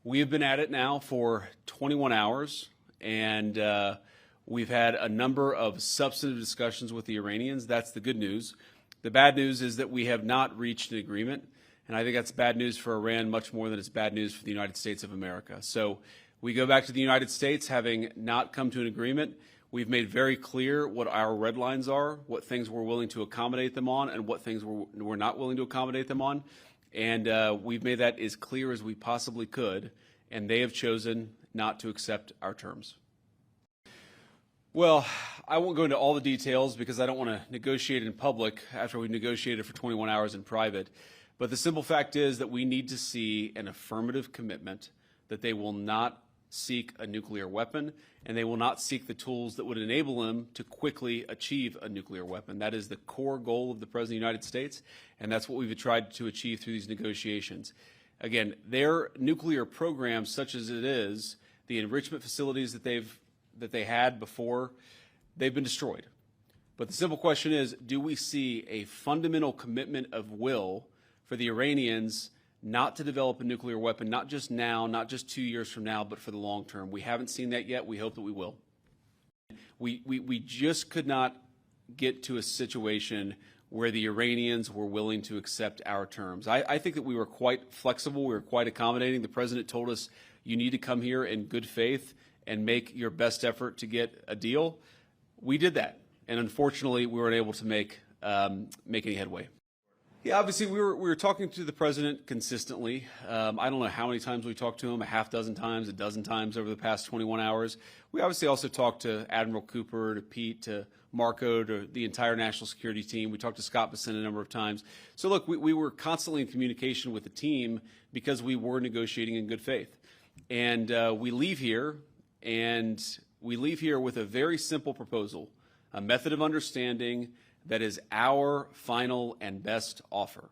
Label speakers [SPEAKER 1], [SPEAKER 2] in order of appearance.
[SPEAKER 1] We have been at it now for 21 hours, and we've had a number of substantive discussions with the Iranians. That's the good news. The bad news is that we have not reached an agreement, and I think that's bad news for Iran much more than it's bad news for the United States of America. So we go back to the United States having not come to an agreement. We've made very clear what our red lines are, what things we're willing to accommodate them on, and what things we're not willing to accommodate them on. And we've made that as clear as we possibly could, and they have chosen not to accept our terms. Well, I won't go into all the details because I don't want to negotiate in public after we've negotiated for 21 hours in private. But the simple fact is that we need to see an affirmative commitment that they will not seek a nuclear weapon, and they will not seek the tools that would enable them to quickly achieve a nuclear weapon. That is the core goal of the President of the United States, and that's what we've tried to achieve through these negotiations. Again, their nuclear program, such as it is, the enrichment facilities that they had before, they've been destroyed. But the simple question is, do we see a fundamental commitment of will for the Iranians not to develop a nuclear weapon, not just now, not just 2 years from now, but for the long term? We haven't seen that yet. We hope that we will. We just could not get to a situation where the Iranians were willing to accept our terms. I think that we were quite flexible. We were quite accommodating. The President told us, you need to come here in good faith and make your best effort to get a deal. We did that. And unfortunately, we weren't able to make any headway. Yeah, obviously, we were talking to the President consistently. I don't know how many times we talked to him, a half dozen times, a dozen times over the past 21 hours. We obviously also talked to Admiral Cooper, to Pete, to Marco, to the entire national security team. We talked to Scott Bessent a number of times. So look, we were constantly in communication with the team because we were negotiating in good faith. And we leave here with a very simple proposal, a method of understanding that is our final and best offer.